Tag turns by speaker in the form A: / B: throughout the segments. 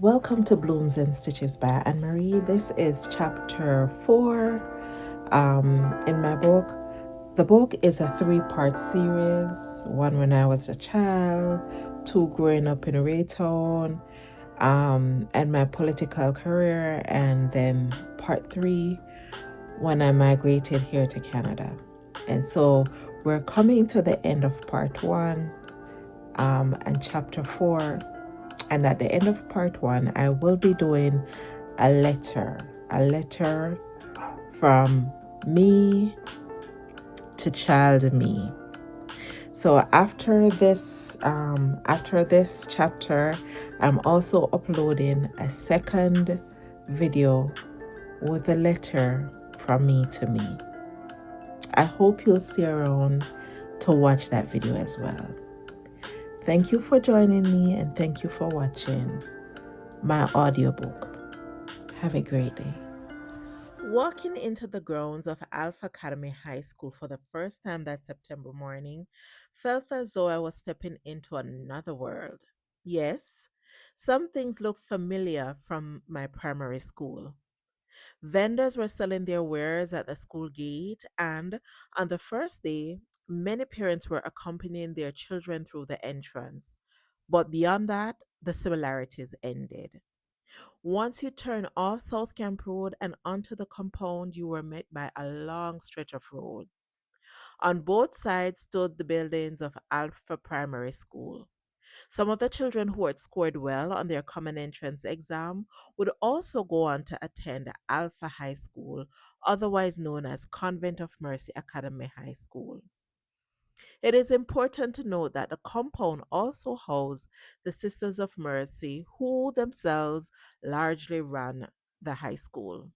A: Welcome to Blooms and Stitches by Anne Marie. This is chapter 4 in my book. The book is a three-part series: one when I was a child, two growing up in Raytown, and my political career, and then part 3 when I migrated here to Canada. And so we're coming to the end of part 1 and chapter 4. And at the end of part 1, I will be doing a letter from me to child me. So after this chapter, I'm also uploading a second video with a letter from me to me. I hope you'll stay around to watch that video as well. Thank you for joining me, and thank you for watching my audiobook. Have a great day. Walking into the grounds of Alpha Academy High School for the first time that September morning felt as though I was stepping into another world. Yes, some things looked familiar from my primary school. Vendors were selling their wares at the school gate, and on the first day, many parents were accompanying their children through the entrance. But beyond that, the similarities ended. Once you turn off South Camp Road and onto the compound, you were met by a long stretch of road. On both sides stood the buildings of Alpha Primary School. Some of the children who had scored well on their common entrance exam would also go on to attend Alpha High School, otherwise known as Convent of Mercy Academy High School. It is important to note that the compound also housed the Sisters of Mercy, who themselves largely ran the high school.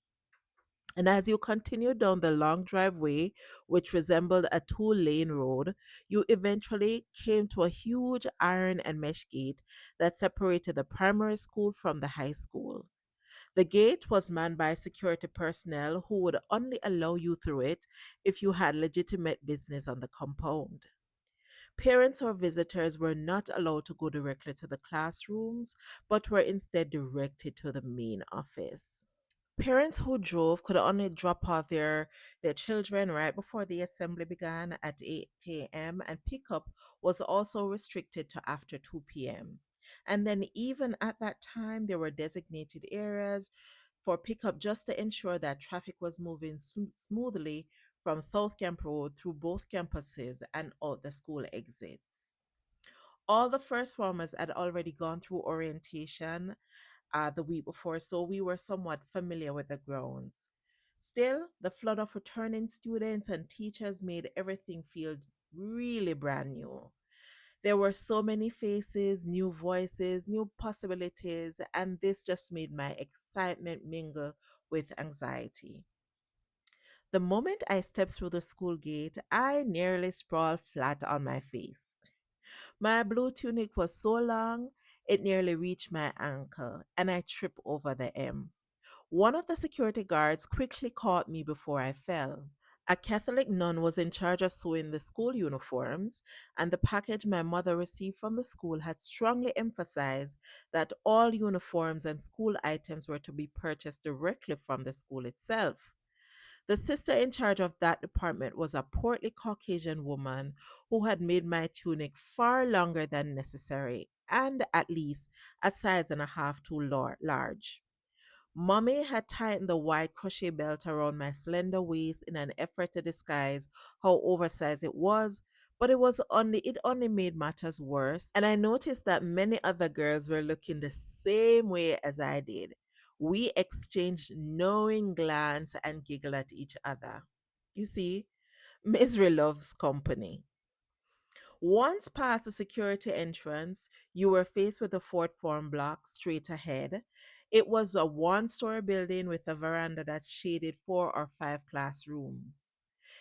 A: And as you continued down the long driveway, which resembled a two-lane road, you eventually came to a huge iron and mesh gate that separated the primary school from the high school. The gate was manned by security personnel who would only allow you through it if you had legitimate business on the compound. Parents or visitors were not allowed to go directly to the classrooms, but were instead directed to the main office. Parents who drove could only drop off their children right before the assembly began at 8 a.m., and pickup was also restricted to after 2 p.m. And then, even at that time, there were designated areas for pickup just to ensure that traffic was moving smoothly from South Camp Road through both campuses and out the school exits. All the first formers had already gone through orientation the week before, so we were somewhat familiar with the grounds. Still, the flood of returning students and teachers made everything feel really brand new. There were so many faces, new voices, new possibilities, and this just made my excitement mingle with anxiety. The moment I stepped through the school gate, I nearly sprawled flat on my face. My blue tunic was so long, it nearly reached my ankle, and I tripped over the M. One of the security guards quickly caught me before I fell. A Catholic nun was in charge of sewing the school uniforms, and the package my mother received from the school had strongly emphasized that all uniforms and school items were to be purchased directly from the school itself. The sister in charge of that department was a portly Caucasian woman who had made my tunic far longer than necessary and at least a size and a half too large. Mommy had tightened the wide crochet belt around my slender waist in an effort to disguise how oversized it was, but it only made matters worse, and I noticed that many other girls were looking the same way as I did. We exchanged knowing glance and giggled at each other. You see, misery loves company. Once past the security entrance, you were faced with the fourth form block straight ahead. It was a one-story building with a veranda that shaded 4 or 5 classrooms.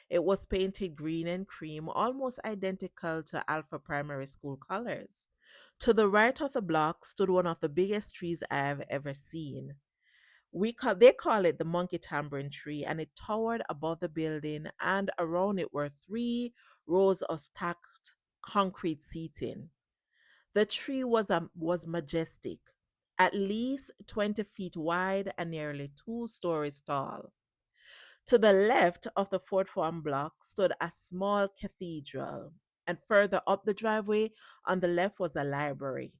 A: It was painted green and cream, almost identical to Alpha Primary School colors. To the right of the block stood one of the biggest trees I have ever seen. They call it the monkey tambourine tree, and it towered above the building, and around it were 3 rows of stacked concrete seating. The tree was majestic, at least 20 feet wide and nearly 2 stories tall. To the left of the fourth form block stood a small cathedral, and further up the driveway on the left was a library.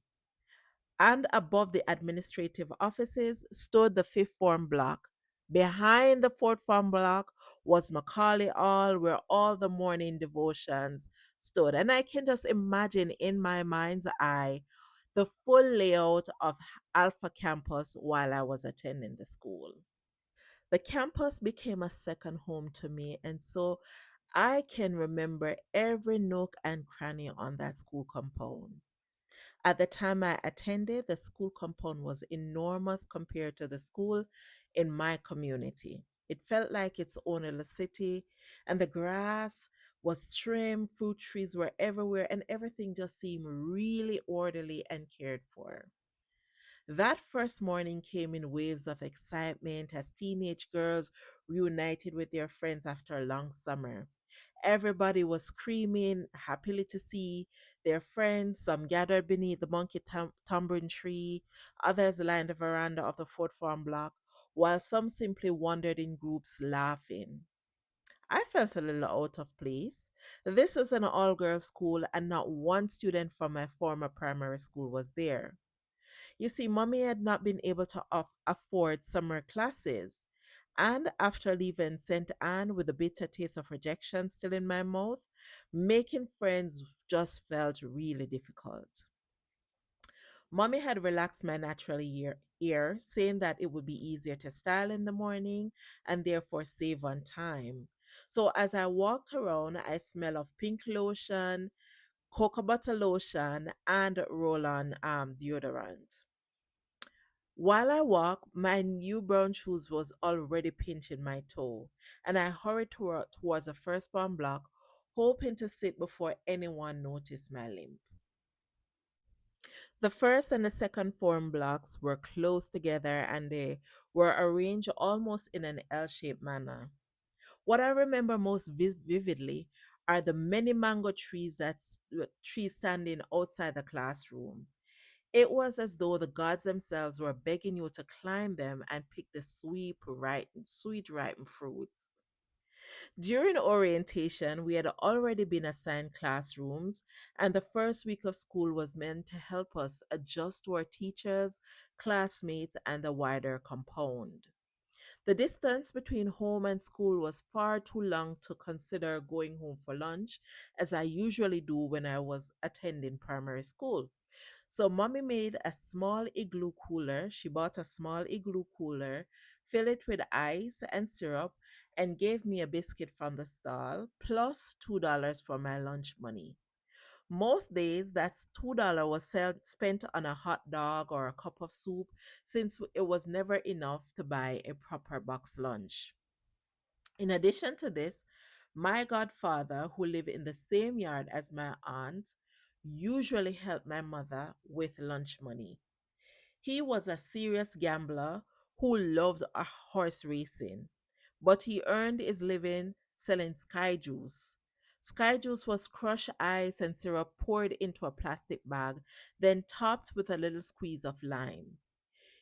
A: And above the administrative offices stood the fifth form block. Behind the fourth form block was Macaulay Hall, where all the morning devotions stood. And I can just imagine in my mind's eye the full layout of Alpha Campus while I was attending the school. The campus became a second home to me, and so I can remember every nook and cranny on that school compound. At the time I attended, the school compound was enormous compared to the school in my community. It felt like its own little city, and the grass was trimmed, fruit trees were everywhere, and everything just seemed really orderly and cared for. That first morning came in waves of excitement as teenage girls reunited with their friends after a long summer. Everybody was screaming happily to see their friends. Some gathered beneath the tambourine tree, others lined the veranda of the fourth farm block, while some simply wandered in groups laughing. I felt a little out of place. This was an all girls school, and not one student from my former primary school was there. You see, mommy had not been able to afford summer classes. And after leaving St. Anne with a bitter taste of rejection still in my mouth, making friends just felt really difficult. Mommy had relaxed my natural ear, saying that it would be easier to style in the morning and therefore save on time. So as I walked around, I smell of pink lotion, cocoa butter lotion, and roll-on deodorant. While I walked, my new brown shoes was already pinching my toe, and I hurried towards the first farm block, hoping to sit before anyone noticed my limp. The first and the second form blocks were close together and they were arranged almost in an L shaped manner. What I remember most vividly are the many mango trees standing outside the classroom. It was as though the gods themselves were begging you to climb them and pick the sweet ripe fruits. During orientation, we had already been assigned classrooms, and the first week of school was meant to help us adjust to our teachers, classmates, and the wider compound. The distance between home and school was far too long to consider going home for lunch, as I usually do when I was attending primary school. So mommy made a small igloo cooler. She bought a small igloo cooler, filled it with ice and syrup, and gave me a biscuit from the stall, plus $2 for my lunch money. Most days, that's $2 was spent on a hot dog or a cup of soup, since it was never enough to buy a proper box lunch. In addition to this, my godfather, who lived in the same yard as my aunt, usually helped my mother with lunch money. He was a serious gambler who loved a horse racing, but he earned his living selling sky juice. Sky juice was crushed ice and syrup poured into a plastic bag, then topped with a little squeeze of lime.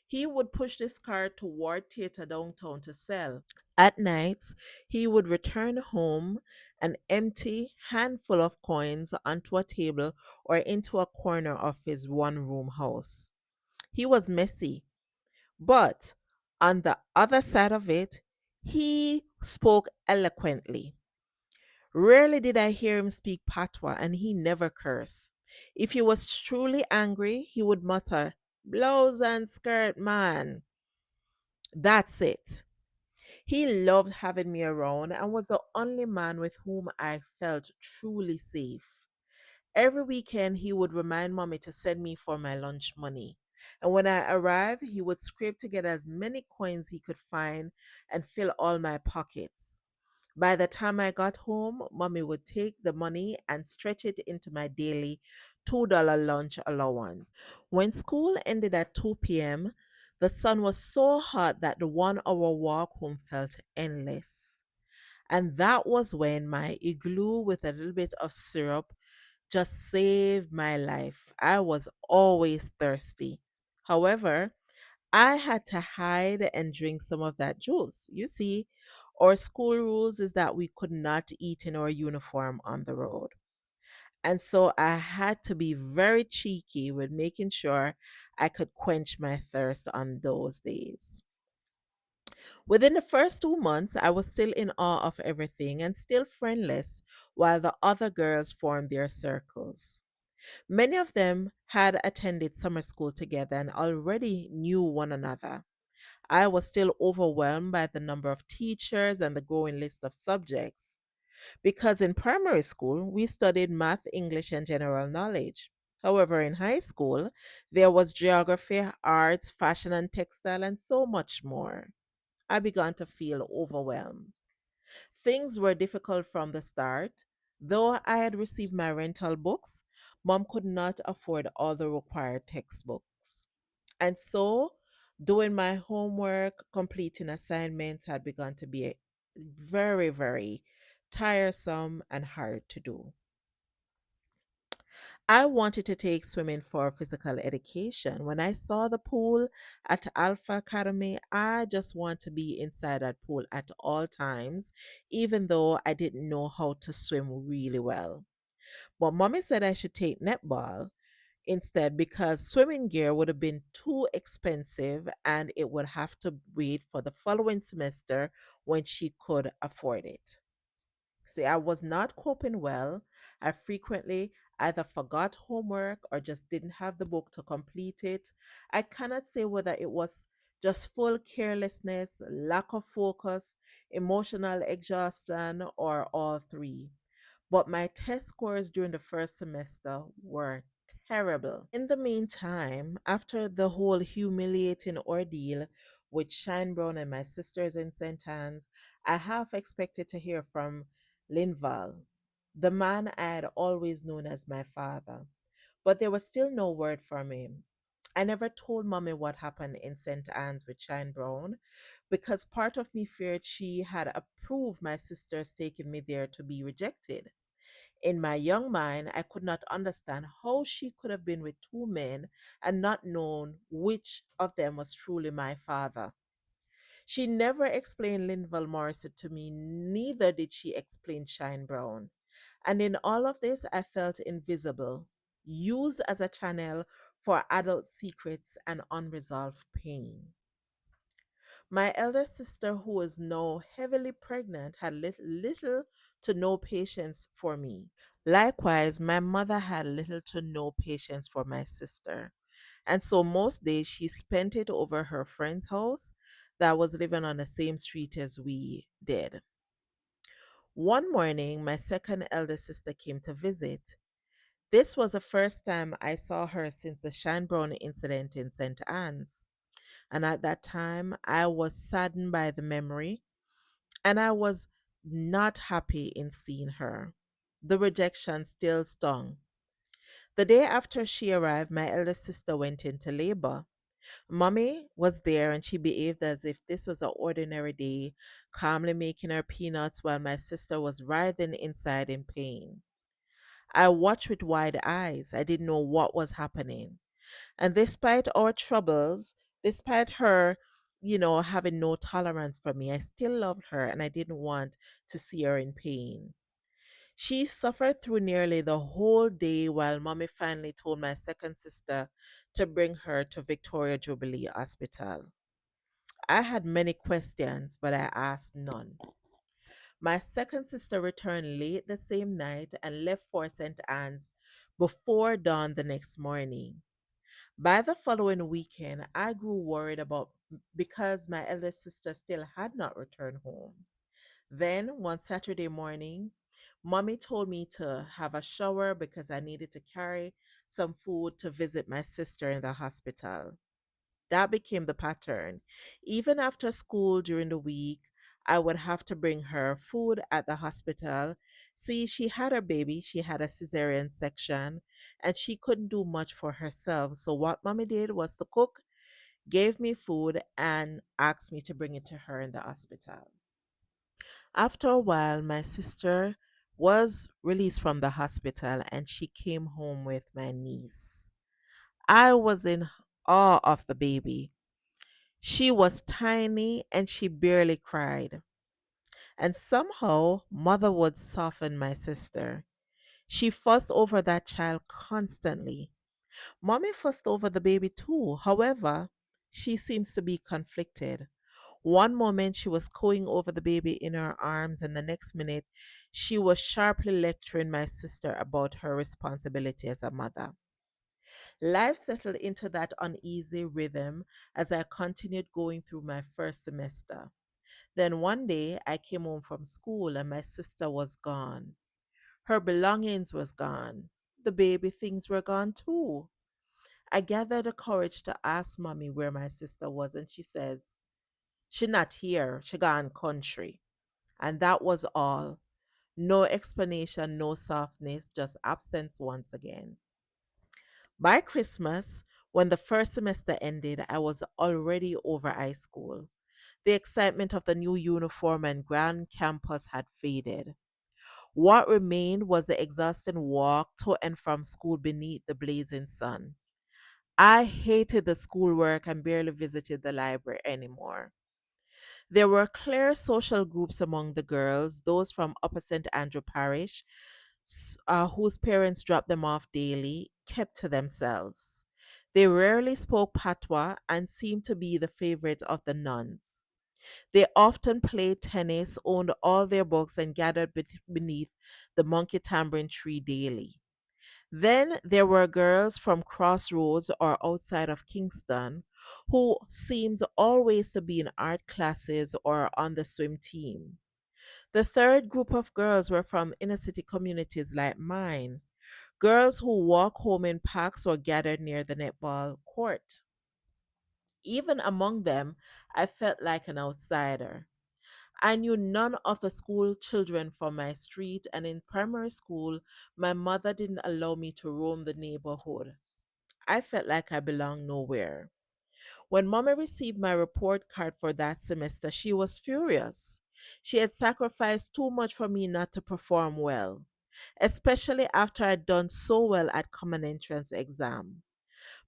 A: He would push this cart toward theater downtown to sell. At nights, he would return home, an empty handful of coins onto a table or into a corner of his one room house. He was messy, but on the other side of it, he spoke eloquently. Rarely did I hear him speak patois, and he never cursed. If he was truly angry, he would mutter, "Blouse and skirt, man." That's it. He loved having me around and was the only man with whom I felt truly safe. Every weekend, he would remind mommy to send me for my lunch money. And when I arrived, he would scrape together as many coins he could find and fill all my pockets. By the time I got home, mommy would take the money and stretch it into my daily $2 lunch allowance. When school ended at 2 p.m., the sun was so hot that the 1 hour walk home felt endless. And that was when my igloo with a little bit of syrup just saved my life. I was always thirsty. However, I had to hide and drink some of that juice. You see, our school rules is that we could not eat in our uniform on the road. And so I had to be very cheeky with making sure I could quench my thirst on those days. Within the first 2 months, I was still in awe of everything and still friendless while the other girls formed their circles. Many of them had attended summer school together and already knew one another. I was still overwhelmed by the number of teachers and the growing list of subjects because in primary school we studied math, English, and general knowledge. However, in high school, there was geography, arts, fashion and textile, and so much more. I began to feel overwhelmed. Things were difficult from the start. Though I had received my rental books, mom could not afford all the required textbooks. And so, doing my homework, completing assignments had begun to be very, very tiresome and hard to do. I wanted to take swimming for physical education. When I saw the pool at Alpha Academy, I just want to be inside that pool at all times, even though I didn't know how to swim really well. But mommy said I should take netball instead because swimming gear would have been too expensive and it would have to wait for the following semester when she could afford it. See, I was not coping well. I frequently either forgot homework or just didn't have the book to complete it. I cannot say whether it was just full carelessness, lack of focus, emotional exhaustion, or all three. But my test scores during the first semester were terrible. In the meantime, after the whole humiliating ordeal with Shine Brown and my sisters in St. Anne's, I half expected to hear from Linval, the man I had always known as my father. But there was still no word from him. I never told mommy what happened in St. Anne's with Shine Brown because part of me feared she had approved my sisters taking me there to be rejected. In my young mind, I could not understand how she could have been with two men and not known which of them was truly my father. She never explained Linval Morrison to me, neither did she explain Shine Brown. And in all of this, I felt invisible, used as a channel for adult secrets and unresolved pain. My elder sister, who was now heavily pregnant, had little to no patience for me. Likewise, my mother had little to no patience for my sister. And so most days she spent it over her friend's house that was living on the same street as we did. One morning, my second elder sister came to visit. This was the first time I saw her since the Shan Brown incident in St. Anne's. And at that time, I was saddened by the memory and I was not happy in seeing her. The rejection still stung. The day after she arrived, my eldest sister went into labor. Mommy was there and she behaved as if this was an ordinary day, calmly making her peanuts while my sister was writhing inside in pain. I watched with wide eyes. I didn't know what was happening. And despite our troubles, despite her, having no tolerance for me, I still loved her and I didn't want to see her in pain. She suffered through nearly the whole day while mommy finally told my second sister to bring her to Victoria Jubilee Hospital. I had many questions, but I asked none. My second sister returned late the same night and left for St. Anne's before dawn the next morning. By the following weekend, I grew worried about because my eldest sister still had not returned home. Then, one Saturday morning, mommy told me to have a shower because I needed to carry some food to visit my sister in the hospital. That became the pattern. Even after school during the week, I would have to bring her food at the hospital. See, she had her baby, she had a cesarean section, and she couldn't do much for herself. So, what mommy did was to cook, gave me food, and asked me to bring it to her in the hospital. After a while, my sister was released from the hospital and she came home with my niece. I was in awe of the baby. She was tiny and she barely cried. And somehow, mother would soften my sister. She fussed over that child constantly. Mommy fussed over the baby too. However, she seems to be conflicted. One moment she was cooing over the baby in her arms, and the next minute she was sharply lecturing my sister about her responsibility as a mother. Life settled into that uneasy rhythm as I continued going through my first semester. Then one day I came home from school and my sister was gone. Her belongings was gone. The baby things were gone too. I gathered the courage to ask mommy where my sister was, and she says, she not here, she gone country. And that was all. No explanation, no softness, just absence once again. By Christmas, when the first semester ended, I was already over high school. The excitement of the new uniform and grand campus had faded. What remained was the exhausting walk to and from school beneath the blazing sun. I hated the schoolwork and barely visited the library anymore. There were clear social groups among the girls, those from Upper St. Andrew Parish, whose parents dropped them off daily, kept to themselves. They rarely spoke patois and seemed to be the favorite of the nuns. They often played tennis, owned all their books, and gathered beneath the monkey tambourine tree daily. Then there were girls from Crossroads or outside of Kingston who seems always to be in art classes or on the swim team. The third group of girls were from inner city communities like mine, girls who walk home in packs or gathered near the netball court. Even among them, I felt like an outsider. I knew none of the school children from my street, and in primary school, my mother didn't allow me to roam the neighborhood. I felt like I belonged nowhere. When Mommy received my report card for that semester, she was furious. She had sacrificed too much for me not to perform well, especially after I'd done so well at common entrance exam.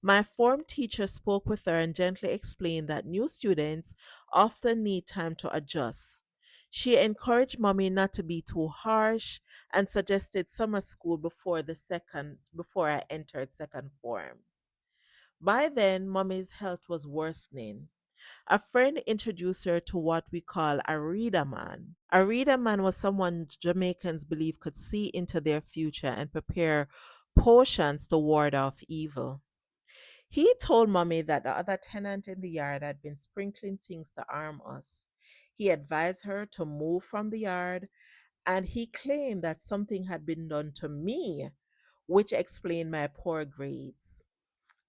A: My form teacher spoke with her and gently explained that new students often need time to adjust. She encouraged mommy not to be too harsh and suggested summer school before I entered second form. By then, mommy's health was worsening. A friend introduced her to what we call a reader man. A reader man was someone Jamaicans believe could see into their future and prepare potions to ward off evil. He told mommy that the other tenant in the yard had been sprinkling things to harm us. He advised her to move from the yard, and he claimed that something had been done to me, which explained my poor grades.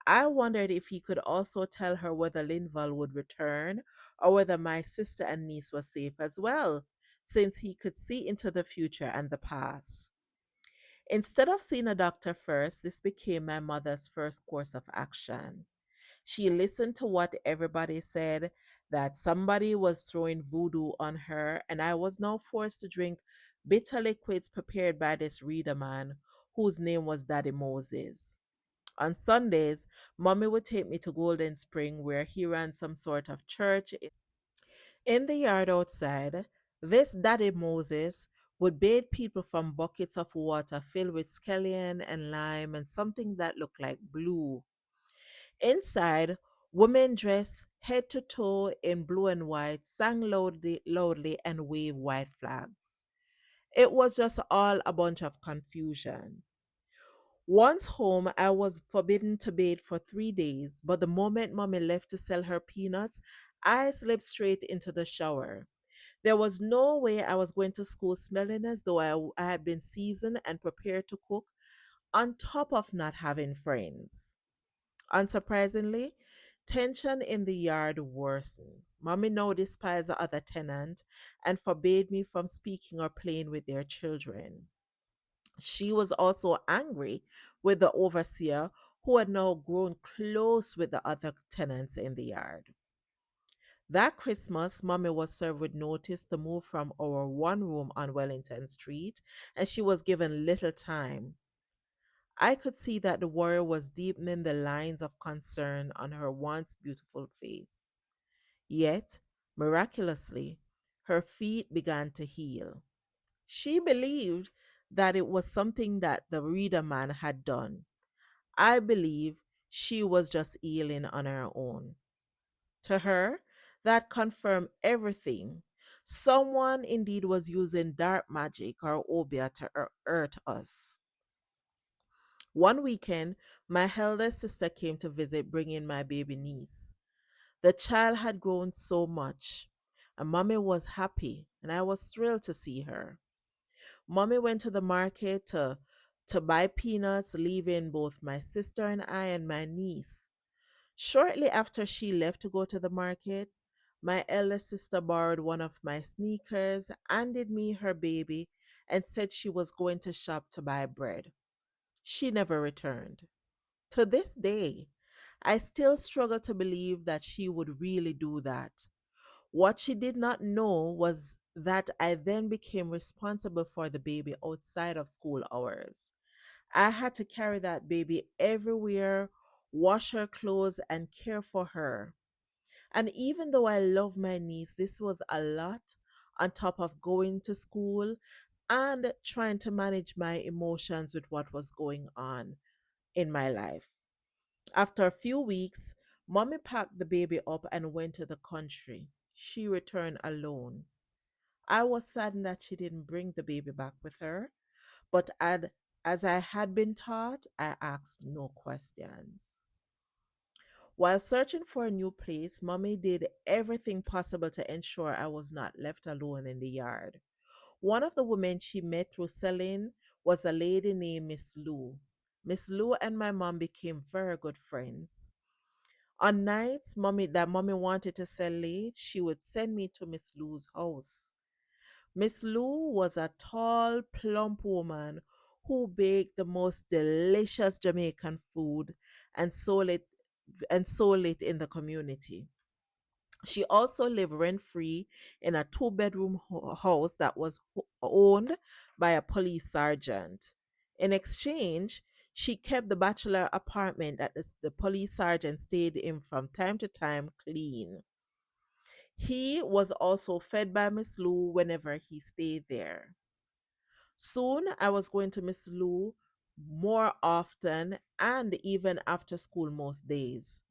A: I wondered if he could also tell her whether Linval would return or whether my sister and niece were safe as well, since he could see into the future and the past. Instead of seeing a doctor first, this became my mother's first course of action. She listened to what everybody said, that somebody was throwing voodoo on her, and I was now forced to drink bitter liquids prepared by this reader man whose name was Daddy Moses. On Sundays, Mommy would take me to Golden Spring where he ran some sort of church. In the yard outside, this Daddy Moses would bathe people from buckets of water filled with scallion and lime and something that looked like blue. Inside, women dressed head to toe in blue and white sang loudly and waved white flags. It was just all a bunch of confusion. Once home, I was forbidden to bathe for 3 days, but the moment mommy left to sell her peanuts, I slipped straight into the shower. There was no way I was going to school smelling as though I had been seasoned and prepared to cook, on top of not having friends. Unsurprisingly, tension in the yard worsened. Mommy now despised the other tenant and forbade me from speaking or playing with their children. She was also angry with the overseer, who had now grown close with the other tenants in the yard. That Christmas, Mommy was served with notice to move from our one room on Wellington Street, and she was given little time. I could see that the worry was deepening the lines of concern on her once beautiful face. Yet, miraculously, her feet began to heal. She believed that it was something that the reader man had done. I believe she was just healing on her own. To her, that confirmed everything. Someone indeed was using dark magic or obia to hurt us. One weekend, my elder sister came to visit, bringing my baby niece. The child had grown so much, and mommy was happy, and I was thrilled to see her. Mommy went to the market to buy peanuts, leaving both my sister and I and my niece. Shortly after she left to go to the market, my eldest sister borrowed one of my sneakers, handed me her baby, and said she was going to shop to buy bread. She never returned. To this day, I still struggle to believe that she would really do that. What she did not know was that I then became responsible for the baby outside of school hours. I had to carry that baby everywhere, wash her clothes, and care for her. And even though I love my niece, this was a lot on top of going to school and trying to manage my emotions with what was going on in my life. After a few weeks, mommy packed the baby up and went to the country. She returned alone. I was saddened that she didn't bring the baby back with her, but as I had been taught, I asked no questions. While searching for a new place, mommy did everything possible to ensure I was not left alone in the yard. One of the women she met through selling was a lady named Miss Lou. Miss Lou and my mom became very good friends. On nights mommy wanted to sell late, she would send me to Miss Lou's house. Miss Lou was a tall, plump woman who baked the most delicious Jamaican food and sold it in the community. She also lived rent free in a two-bedroom house that was owned by a police sergeant. In exchange, she kept the bachelor apartment that the police sergeant stayed in from time to time clean. He was also fed by Miss Lou whenever he stayed there. Soon I was going to Miss Lou more often and even after school most days.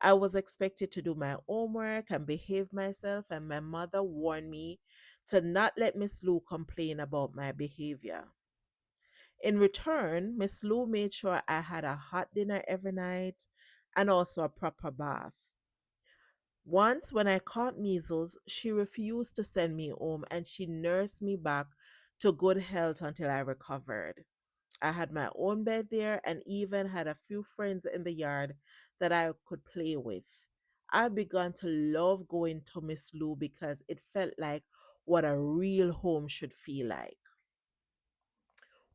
A: I was expected to do my homework and behave myself, and my mother warned me to not let Miss Lou complain about my behavior. In return, Miss Lou made sure I had a hot dinner every night and also a proper bath. Once, when I caught measles, she refused to send me home and she nursed me back to good health until I recovered. I had my own bed there and even had a few friends in the yard that I could play with. I began to love going to Miss Lou because it felt like what a real home should feel like.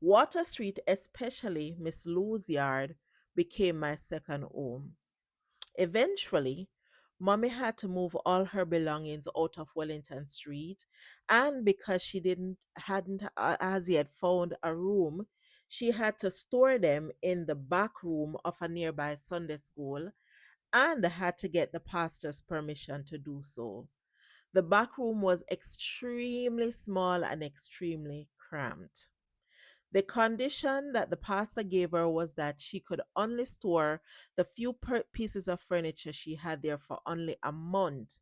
A: Water Street, especially Miss Lou's yard, became my second home. Eventually, Mommy had to move all her belongings out of Wellington Street, and because she didn't hadn't as yet found a room, she had to store them in the back room of a nearby Sunday school and had to get the pastor's permission to do so. The back room was extremely small and extremely cramped. The condition that the pastor gave her was that she could only store the few pieces of furniture she had there for only a month.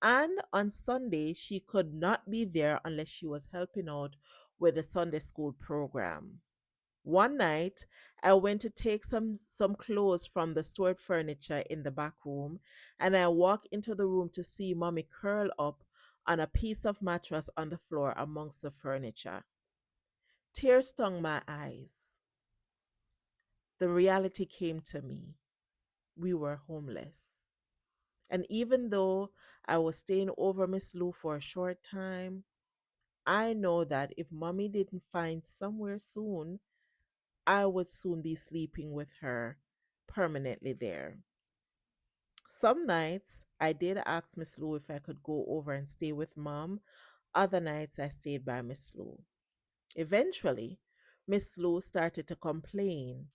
A: And on Sunday, she could not be there unless she was helping out with the Sunday school program. One night, I went to take some clothes from the stored furniture in the back room, and I walked into the room to see mommy curl up on a piece of mattress on the floor amongst the furniture. Tears stung my eyes. The reality came to me. We were homeless. And even though I was staying over Miss Lou for a short time, I know that if mommy didn't find somewhere soon, I would soon be sleeping with her permanently there. Some nights I did ask Miss Lou if I could go over and stay with mom. Other nights I stayed by Miss Lou. Eventually, Miss Lou started to complain.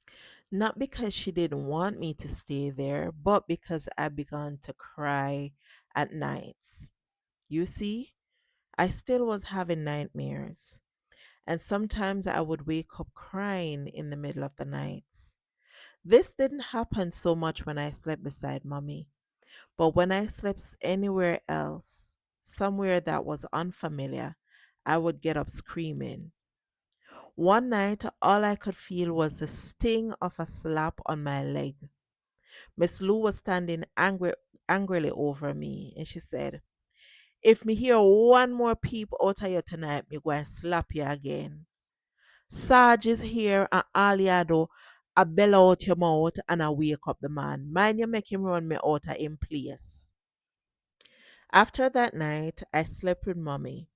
A: Not because she didn't want me to stay there, but because I began to cry at nights. You see, I still was having nightmares, and sometimes I would wake up crying in the middle of the nights. This didn't happen so much when I slept beside mommy, but when I slept anywhere else, somewhere that was unfamiliar, I would get up screaming. One night, all I could feel was the sting of a slap on my leg. Miss Lou was standing angrily over me, and she said, "If me hear one more peep out of you tonight, me go and slap you again. Sarge is here and all you do, I bellow out your mouth and I wake up the man. Mind you make him run me out of him place." After that night, I slept with mommy.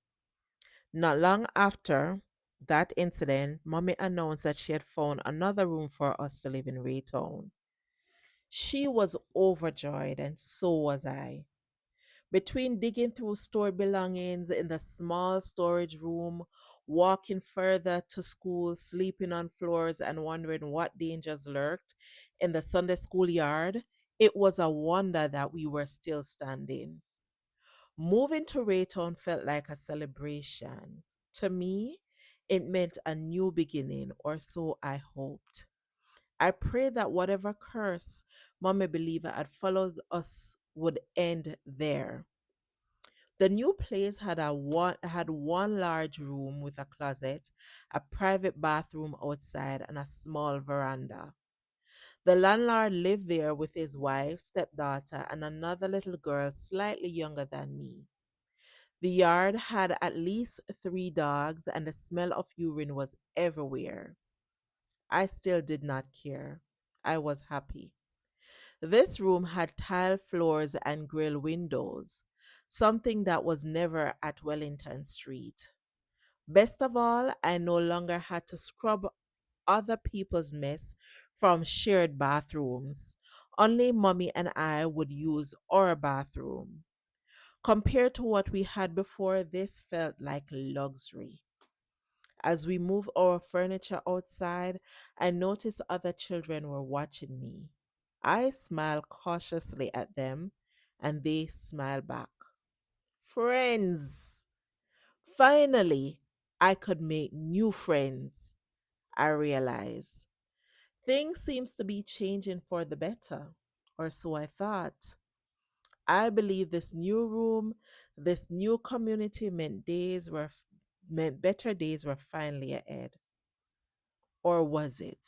A: Not long after that incident, mommy announced that she had found another room for us to live in Raytown. She was overjoyed, and so was I. Between digging through stored belongings in the small storage room, walking further to school, sleeping on floors, and wondering what dangers lurked in the Sunday school yard, it was a wonder that we were still standing. Moving to Raytown felt like a celebration. To me, it meant a new beginning, or so I hoped. I prayed that whatever curse Mommy Believer had followed us would end there. The new place had one large room with a closet, a private bathroom outside, and a small veranda. The landlord lived there with his wife, stepdaughter, and another little girl slightly younger than me. The yard had at least three dogs, and the smell of urine was everywhere. I still did not care. I was happy. This room had tile floors and grill windows, something that was never at Wellington Street. Best of all, I no longer had to scrub other people's mess from shared bathrooms. Only mommy and I would use our bathroom. Compared to what we had before, this felt like luxury. As we moved our furniture outside, I noticed other children were watching me. I smiled cautiously at them, and they smiled back. Friends! Finally, I could make new friends, I realized. Things seems to be changing for the better, or so I thought. I believe this new room, this new community meant better days were finally ahead. Or was it?